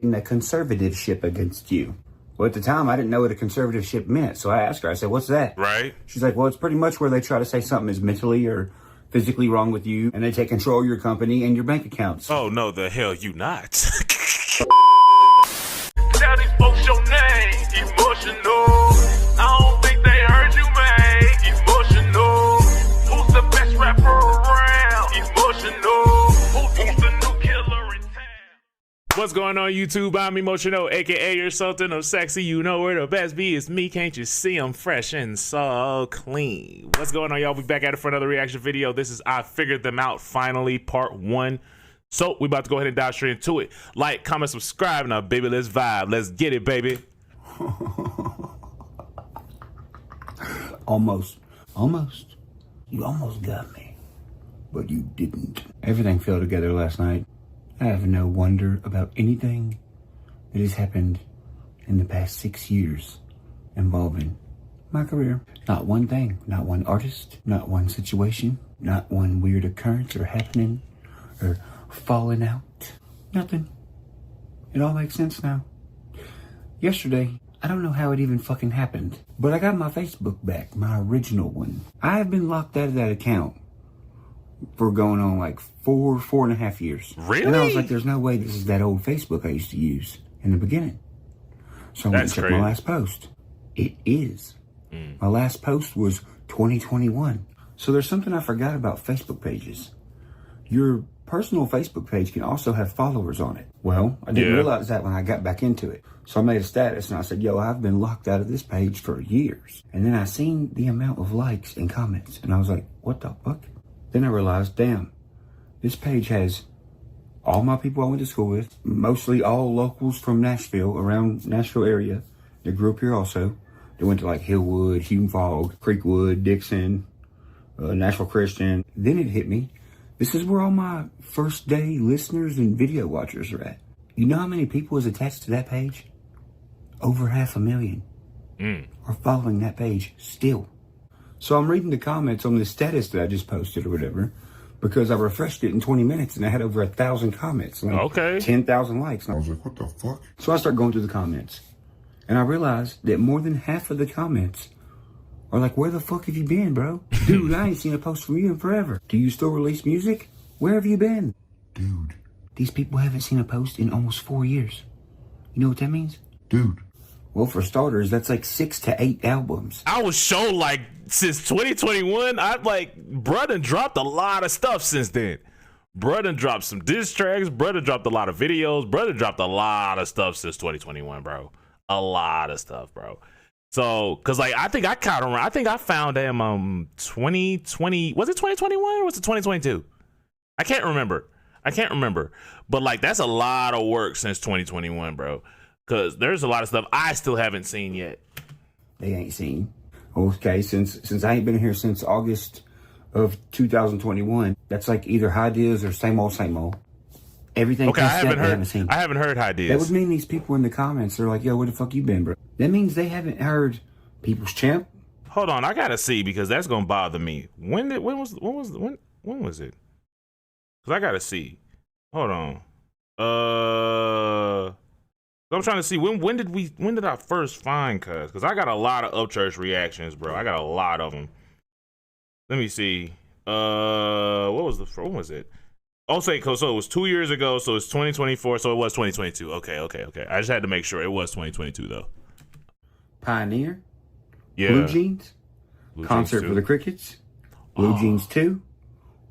in a conservatorship against you. Well, at the time, I didn't know what a conservatorship meant, so I asked her, I said, what's that? Right. She's like, well, it's pretty much where they try to say something is mentally or physically wrong with you, and they take control of your company and your bank accounts. Oh, no, the hell you not. Tell these folks your name, emotional. I don't think they heard you, man. Emotional. Who's the best rapper around? Emotional. Who's the new killer in town? What's going on, YouTube? I'm Emotional, aka you're something of sexy. You know where the best be is me. Can't you see I'm fresh and so clean? What's going on, y'all? We back at it for another reaction video. This is I Figured Them Out, finally, part 1. So we about to go ahead and dive straight into it. Like, comment, subscribe. Now, baby, let's vibe. Let's get it, baby. Almost. You almost got me, but you didn't. Everything fell together last night. I have no wonder about anything that has happened in the past 6 years involving my career. Not one thing, not one artist, not one situation, not one weird occurrence or happening or falling out. Nothing. It all makes sense now. Yesterday, I don't know how it even fucking happened, but I got my Facebook back, my original one. I have been locked out of that account for going on like four and a half years. Really? And I was like, there's no way this is that old Facebook I used to use in the beginning. So I went and checked my last post. It is. My last post was 2021. So there's something I forgot about Facebook pages. Your personal Facebook page can also have followers on it. Well, I didn't realize that when I got back into it. So I made a status and I said, yo, I've been locked out of this page for years. And then I seen the amount of likes and comments and I was like, what the fuck? Then I realized, damn, this page has all my people I went to school with, mostly all locals from Nashville, around Nashville area. They grew up here also. They went to like Hillwood, Hume Fog, Creekwood, Dixon, Nashville Christian. Then it hit me. This is where all my first day listeners and video watchers are at. You know how many people is attached to that page? Over 500,000 are following that page still. So I'm reading the comments on the status that I just posted or whatever, because I refreshed it in 20 minutes and I had over 1,000 comments. Like 10,000 likes. And I was like, what the fuck? So I start going through the comments and I realized that more than half of the comments are like, where the fuck have you been, bro? Dude, I ain't seen a post from you in forever. Do you still release music? Where have you been? Dude. These people haven't seen a post in almost 4 years. You know what that means? Dude. Well, for starters, that's like 6 to 8 albums. I was shown like since 2021. I'm like, bruh done dropped a lot of stuff since then. Bruh done dropped some diss tracks. Bruh done dropped a lot of videos. Bruh done dropped a lot of stuff since 2021, bro. A lot of stuff, bro. So, cause like I think I found him 2020. Was it 2021 or was it 2022? I can't remember. But like that's a lot of work since 2021, bro. Cause there's a lot of stuff I still haven't seen yet. They ain't seen. Okay, since I ain't been here since August of 2021, that's like either high deals or same old. Everything. Okay, I haven't heard high deals. That would mean these people in the comments are like, yo, where the fuck you been, bro? That means they haven't heard People's Champ. Hold on, I gotta see because that's gonna bother me. When was it? Cause I gotta see. Hold on. I'm trying to see when did I first find Cuz? Cause I got a lot of Upchurch reactions, bro. I got a lot of them. Let me see. When was it? Oh, so it was 2 years ago, so it's 2024, so it was 2022. Okay. I just had to make sure it was 2022 though. Pioneer. Yeah. Blue Jeans. Concert for the Crickets. Blue Jeans 2.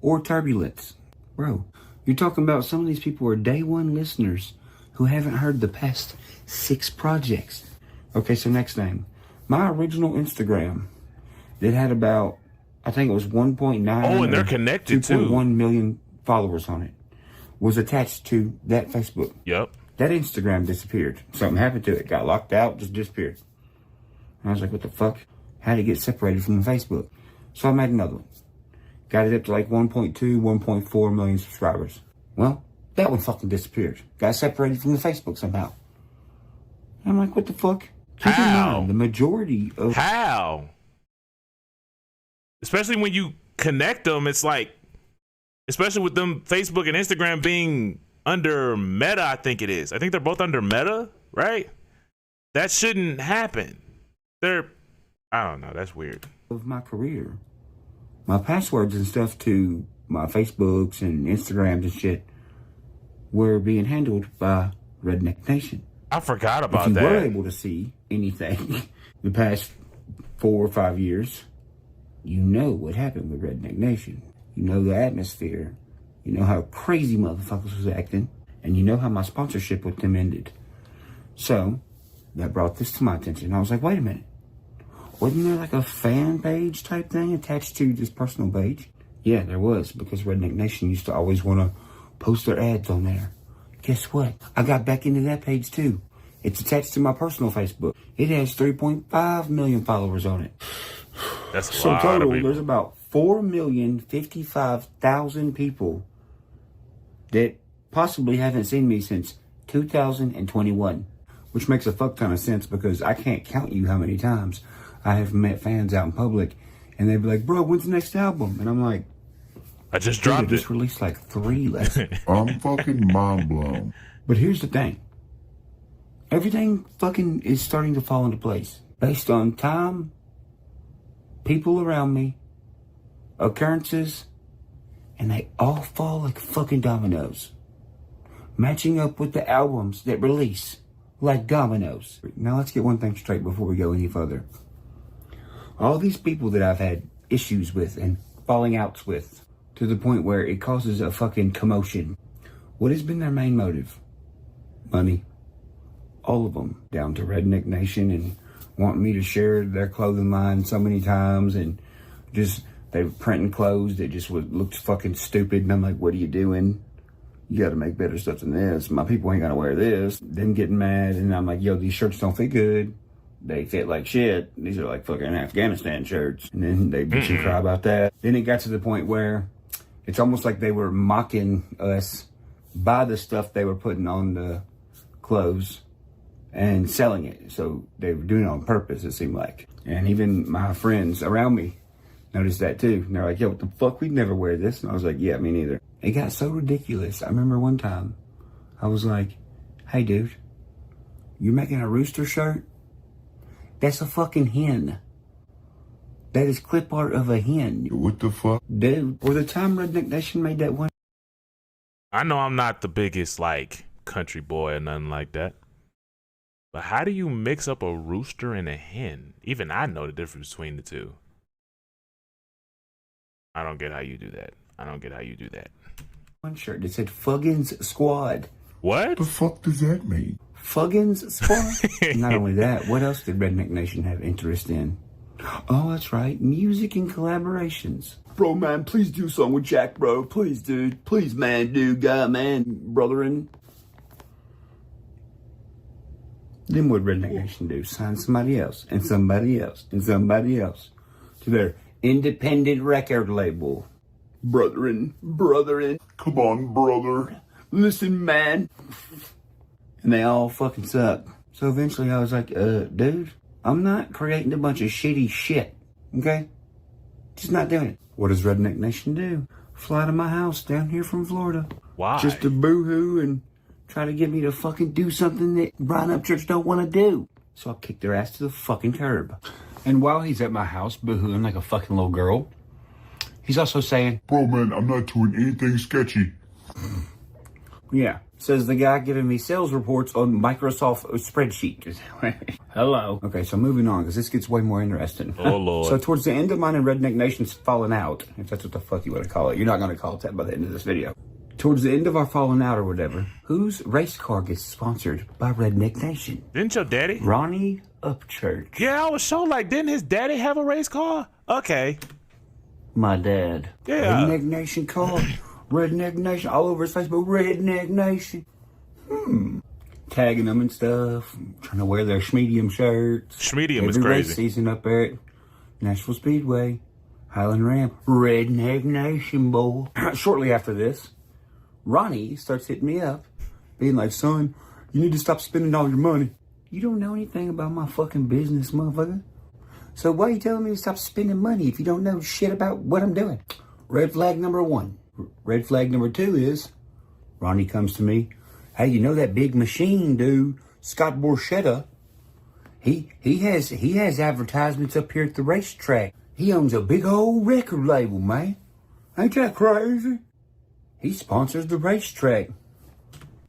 Or Turbulence. Bro, you're talking about some of these people are day one listeners who haven't heard the past 6 projects. Okay, so next name. My original Instagram that had about, I think it was 1.9. Oh, and they're connected too. 2.1 million followers on it was attached to that Facebook. Yep. That Instagram disappeared. Something happened to it. Got locked out, just disappeared. And I was like, what the fuck? How did it get separated from the Facebook? So I made another one. Got it up to like 1.2, 1.4 million subscribers. Well, that one fucking disappeared. Got separated from the Facebook somehow. And I'm like, what the fuck? Keep in mind, the majority of... How? Especially when you connect them, it's like... Especially with them Facebook and Instagram being under Meta, I think it is. I think they're both under Meta, right? That shouldn't happen. I don't know. That's weird. Of my career, my passwords and stuff to my Facebooks and Instagrams and shit were being handled by Redneck Nation. I forgot about if you that. were able to see anything the past 4 or 5 years, you know what happened with Redneck Nation. You know the atmosphere. You know how crazy motherfuckers was acting. And you know how my sponsorship with them ended. So, that brought this to my attention. I was like, wait a minute. Wasn't there like a fan page type thing attached to this personal page? Yeah, there was, because Redneck Nation used to always want to post their ads on there. Guess what? I got back into that page too. It's attached to my personal Facebook. It has 3.5 million followers on it. That's a so lot total, of people. there's about 4,055,000 people that possibly haven't seen me since 2021, which makes a fuck ton of sense because I can't count you how many times I have met fans out in public and they'd be like, bro, when's the next album? And I'm like, I just dropped it. Just released like 3 last. I'm fucking mind blown. But here's the thing. Everything fucking is starting to fall into place based on time, people around me, occurrences, and they all fall like fucking dominoes, matching up with the albums that release like dominoes. Now let's get one thing straight before we go any further. All these people that I've had issues with and falling outs with, to the point where it causes a fucking commotion. What has been their main motive? Money. All of them. Down to Redneck Nation and wanting me to share their clothing line so many times, and just they were printing clothes that just looked fucking stupid, and I'm like, what are you doing? You gotta make better stuff than this. My people ain't gonna wear this. Them getting mad, and I'm like, yo, these shirts don't fit good. They fit like shit. These are like fucking Afghanistan shirts. And then they bitch and cry about that. Then it got to the point where it's almost like they were mocking us by the stuff they were putting on the clothes and selling it. So they were doing it on purpose, it seemed like. And even my friends around me noticed that too. And they're like, yo, what the fuck? We'd never wear this. And I was like, yeah, me neither. It got so ridiculous. I remember one time I was like, hey, dude, you're making a rooster shirt? That's a fucking hen. That is clip art of a hen. What the fuck? Dude, or the time Redneck Nation made that one. I know I'm not the biggest, like, country boy or nothing like that. But how do you mix up a rooster and a hen? Even I know the difference between the two. I don't get how you do that. One shirt that said Fuggins Squad. What? The fuck does that mean? Fuggins Squad? Not only that, what else did Redneck Nation have interest in? Oh, that's right. Music and collaborations. Bro, man, please do a song with Jack, bro. Please, dude. Please, man, dude, guy, man, brotherin. Then what Redneck Nation do? Sign somebody else, and somebody else, and somebody else to their independent record label. Brotherin. Come on, brother. Listen, man. And they all fucking suck. So eventually I was like, dude, I'm not creating a bunch of shitty shit, okay? Just not doing it. What does Redneck Nation do? Fly to my house down here from Florida. Why? Just to boo-hoo and try to get me to fucking do something that Brian Upchurch don't want to do. So I'll kick their ass to the fucking curb. And while he's at my house boo-hooing like a fucking little girl, he's also saying, Bro, man, I'm not doing anything sketchy. yeah, says the guy giving me sales reports on Microsoft spreadsheet. Hello. Okay, so moving on, because this gets way more interesting. Oh, Lord. So towards the end of mine and Redneck Nation's falling out, if that's what the fuck you want to call it. You're not going to call it that by the end of this video. Towards the end of our falling out or whatever, whose race car gets sponsored by Redneck Nation? Didn't your daddy? Ronnie Upchurch. Yeah, I was so like, didn't his daddy have a race car? Okay. My dad. Yeah. Redneck Nation car. Redneck Nation. All over his Facebook. Redneck Nation. Tagging them and stuff. Trying to wear their Schmedium shirts. Schmedium is Every race crazy. season up there at Nashville Speedway. Highland Ramp. Redneck Nation, boy. Shortly after this, Ronnie starts hitting me up, being like, son, you need to stop spending all your money. You don't know anything about my fucking business, motherfucker. So why are you telling me to stop spending money if you don't know shit about what I'm doing? Red flag number 1. Red flag number 2 is, Ronnie comes to me. Hey, you know that big machine dude, Scott Borchetta? He has advertisements up here at the racetrack. He owns a big old record label, man. Ain't that crazy? He sponsors the racetrack.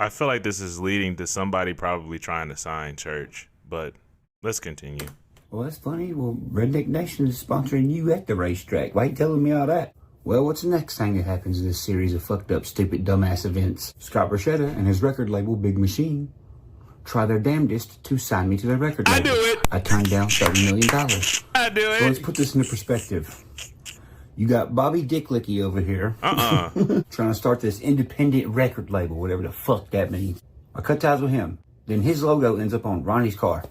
I feel like this is leading to somebody probably trying to sign Church, but let's continue. Well, that's funny. Well, Redneck Nation is sponsoring you at the racetrack. Why are you telling me all that? Well, what's the next thing that happens in this series of fucked up, stupid, dumbass events? Scott Borchetta and his record label, Big Machine, try their damnedest to sign me to their record label. I do it. I turned down $30 million. I do it. So let's put this into perspective. You got Bobby Dicklicky over here trying to start this independent record label, whatever the fuck that means. I cut ties with him. Then his logo ends up on Ronnie's car.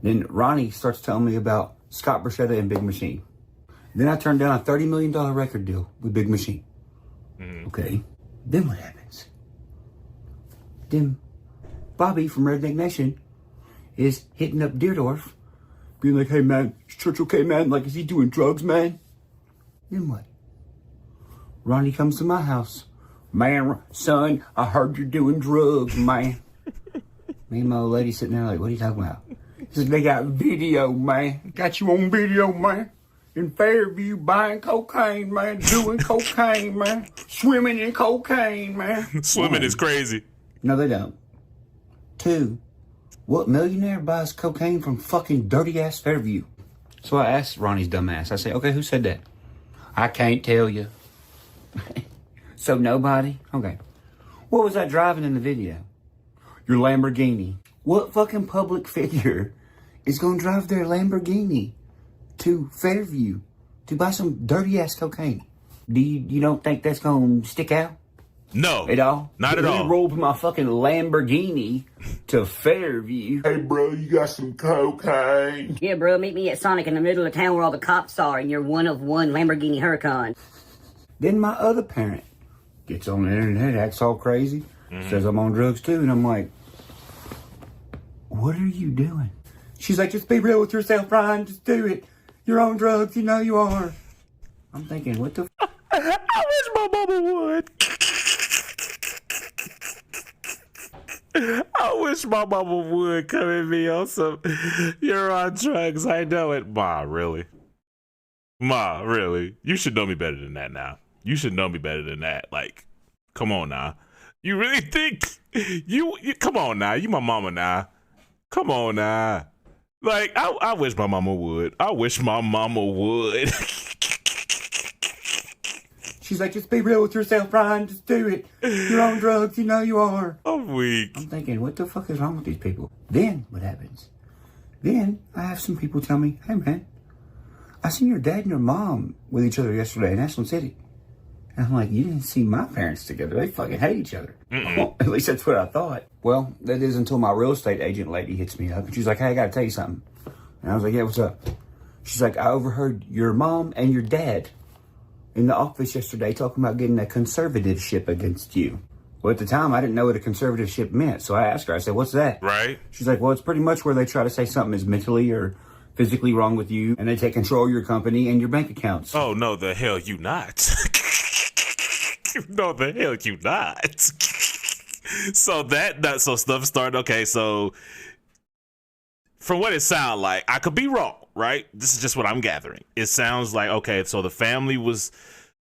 Then Ronnie starts telling me about Scott Borchetta and Big Machine. Then I turned down a $30 million record deal with Big Machine. Okay. Then what happens? Then Bobby from Redneck Nation is hitting up Deerdorf, being like, hey man, is Church okay, man? Like, is he doing drugs, man? Then what? Ronnie comes to my house. Man, son, I heard you're doing drugs, man. Me and my old lady sitting there like, what are you talking about? He says, they got video, man. Got you on video, man. In Fairview, buying cocaine, man. Doing cocaine, man. Swimming in cocaine, man. Swimming is crazy. No, they don't. 2, what millionaire buys cocaine from fucking dirty-ass Fairview? So I asked Ronnie's dumbass. I say, okay, who said that? I can't tell you. So nobody? Okay. What was I driving in the video? Your Lamborghini. What fucking public figure is going to drive their Lamborghini to Fairview to buy some dirty-ass cocaine? You don't think that's going to stick out? No. At all? Not at all. I rolled my fucking Lamborghini to Fairview. Hey, bro, you got some cocaine? Yeah, bro, meet me at Sonic in the middle of town where all the cops are in your one-of-one Lamborghini Huracan. Then my other parent gets on the internet, acts all crazy, says I'm on drugs too, and I'm like, what are you doing? She's like, just be real with yourself, Ryan, just do it. You're on drugs, you know you are. I'm thinking, what the I wish my mama would. I wish my mama would come at me on some, you're on drugs, I know it. Ma, really? Ma, really? You should know me better than that now. You should know me better than that. Like, come on now. You really think, you come on now. You my mama now. Come on now. Like, I wish my mama would. I wish my mama would. She's like, just be real with yourself, Ryan. Just do it. You're on drugs. You know you are. I'm weak. I'm thinking, what the fuck is wrong with these people? Then, what happens? Then, I have some people tell me, hey, man, I seen your dad and your mom with each other yesterday in Ashland City. And I'm like, you didn't see my parents together. They fucking hate each other. Well, at least that's what I thought. Well, that is until my real estate agent lady hits me up. And she's like, hey, I got to tell you something. And I was like, yeah, what's up? She's like, I overheard your mom and your dad in the office yesterday talking about getting a conservatorship against you. Well, at the time, I didn't know what a conservatorship meant. So I asked her, I said, what's that? Right. She's like, well, it's pretty much where they try to say something is mentally or physically wrong with you, and they take control of your company and your bank accounts. Oh, no, the hell you not. No, the hell you not. So stuff started, okay, so from what it sounds like, I could be wrong, right? This is just what I'm gathering. It sounds like, okay, so the family was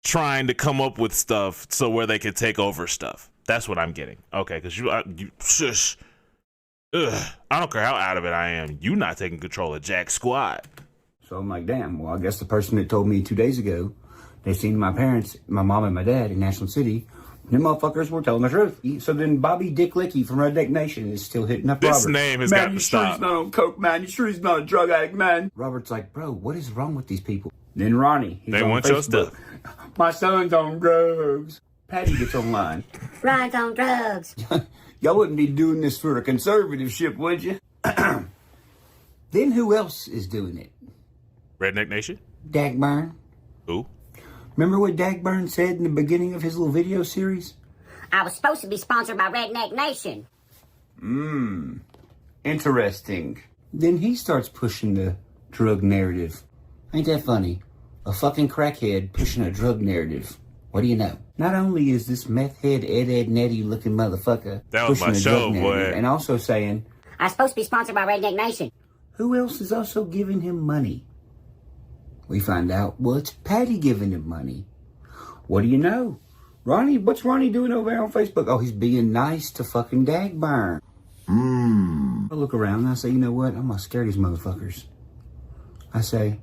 trying to come up with stuff so where they could take over stuff. That's what I'm getting. Okay, because shush. Ugh, I don't care how out of it I am. You not taking control of Jack Squad. So I'm like, damn, well, I guess the person that told me 2 days ago they seen my parents, my mom and my dad in National City, them motherfuckers were telling the truth. So then Bobby Dicklicky from Redneck Nation is still hitting up This Robert. name has man, got to you stop. Sure he's not on coke, man? You sure he's not a drug addict, man? Robert's like, bro, what is wrong with these people? Then Ronnie, he's They on want Facebook. your stuff. My son's on drugs. Patty gets online. Ryan's on drugs. Y'all wouldn't be doing this for a conservatorship, would you? Then who else is doing it? Redneck Nation? Dagburn. Who? Remember what Dagburn said in the beginning of his little video series? I was supposed to be sponsored by Redneck Nation. Interesting. Then he starts pushing the drug narrative. Ain't that funny? A fucking crackhead pushing a drug narrative. What do you know? Not only is this meth head Ed Netty looking motherfucker that was pushing my a show, drug boy, narrative and also saying, I'm supposed to be sponsored by Redneck Nation. who else is also giving him money? We find out, well, it's Patty giving him money. What do you know? Ronnie, what's Ronnie doing over there on Facebook? Oh, he's being nice to fucking Dagburn. I look around and I say, you know what? I'm gonna scare these motherfuckers. I say,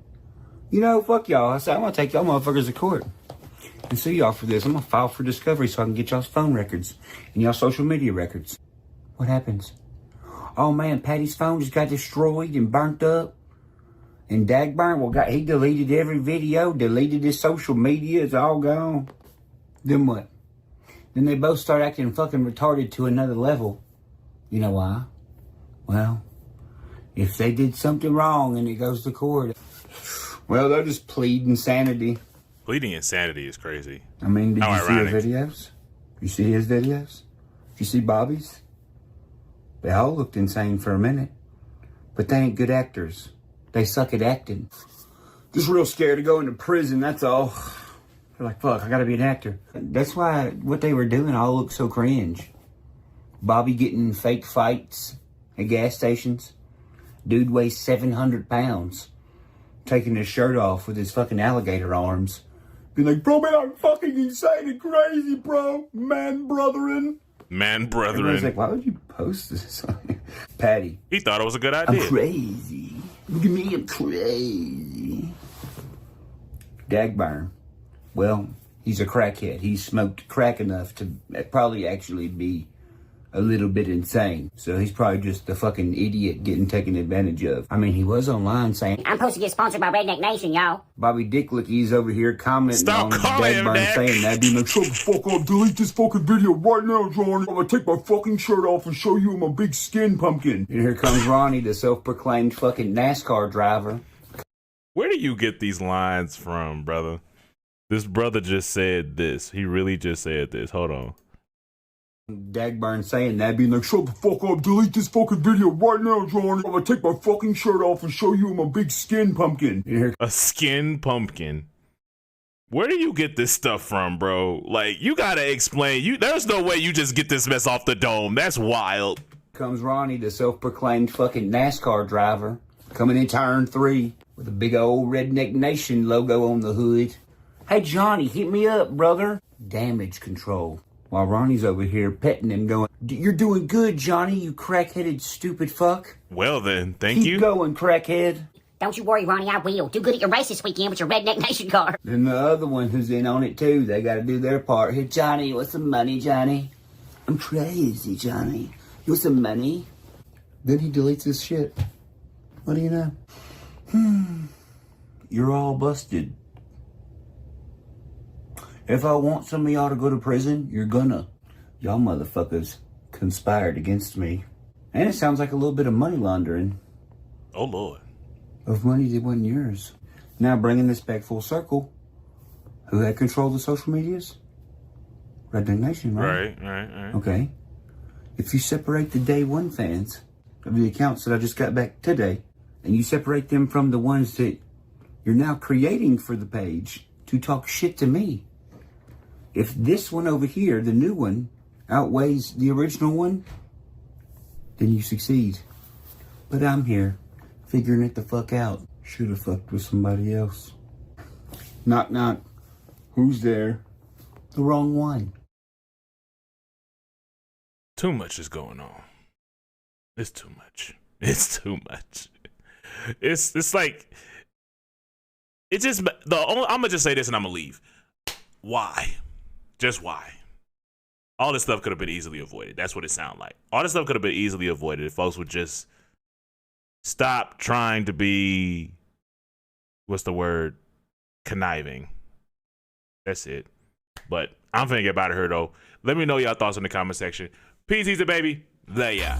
you know, fuck y'all. I say, I'm gonna take y'all motherfuckers to court and sue y'all for this. I'm gonna file for discovery so I can get y'all's phone records and y'all social media records. What happens? Oh man, Patty's phone just got destroyed and burnt up. And Dagburn, well, he deleted every video, deleted his social media, it's all gone. Then what? Then they both start acting fucking retarded to another level. You know why? Well, if they did something wrong and it goes to court, well, they'll just plead insanity. Pleading insanity is crazy. I mean, did How you ironic. see his videos? You see his videos? Did you see Bobby's? They all looked insane for a minute. But they ain't good actors. They suck at acting. Just real scared to go into prison, that's all. They're like, fuck, I gotta be an actor. That's why what they were doing all looked so cringe. Bobby getting fake fights at gas stations. Dude weighs 700 pounds. Taking his shirt off with his fucking alligator arms. Being like, bro, man, I'm fucking insane and crazy, bro. Man, brotherin'. Man, Everyone's brethren. like, why would you post this? Patty. He thought it was a good I'm idea. crazy. Look at me, I'm crazy. Dagburn. Well, he's a crackhead. He smoked crack enough to probably actually be a little bit insane. So he's probably just the fucking idiot getting taken advantage of. I mean, he was online saying, I'm supposed to get sponsored by Redneck Nation, y'all. Bobby Dicklicky's over here commenting Stop on calling him Dagburn that. saying that. Being like, shut the fuck up, delete this fucking video right now, Johnny. I'm gonna take my fucking shirt off and show you I'm a big skin pumpkin. And here comes Ronnie, the self-proclaimed fucking NASCAR driver. Where do you get these lines from, brother? This brother just said this. He really just said this. Hold on. Dagburn saying that, being like, shut the fuck up, delete this fucking video right now, Johnny. I'm gonna take my fucking shirt off and show you I'm a big skin pumpkin. And here A skin pumpkin. Where do you get this stuff from, bro? Like, you gotta explain. There's no way you just get this mess off the dome. That's wild. comes Ronnie, the self-proclaimed fucking NASCAR driver, coming in turn 3 with a big old Redneck Nation logo on the hood. Hey, Johnny, hit me up, brother. Damage control. While Ronnie's over here petting him going, you're doing good, Johnny, you crack-headed stupid fuck. Well then, thank you. Keep going, crackhead. Don't you worry, Ronnie, I will. Do good at your race this weekend with your Redneck Nation car. Then the other one who's in on it too, they gotta do their part. Hey, Johnny, what's some money, Johnny? I'm crazy, Johnny. You want some money? Then he deletes his shit. What do you know? You're all busted. If I want some of y'all to go to prison, you're gonna. Y'all motherfuckers conspired against me. And it sounds like a little bit of money laundering. Oh Lord. Of money that wasn't yours. Now bringing this back full circle. Who had control of the social medias? Redneck Nation, right? Right. Okay. If you separate the day one fans of the accounts that I just got back today, and you separate them from the ones that you're now creating for the page to talk shit to me, if this one over here, the new one, outweighs the original one, then you succeed. But I'm here, figuring it the fuck out. Should have fucked with somebody else. Knock, knock. Who's there? The wrong one. Too much is going on. It's too much. It's too much. It's like it just I'm gonna just say this and I'm gonna leave. Why? Just why? All this stuff could have been easily avoided. That's what it sounds like. All this stuff could have been easily avoided if folks would just stop trying to be, what's the word? Conniving. That's it. But I'm finna get out of here though. Let me know y'all thoughts in the comment section. PT's the baby. There ya.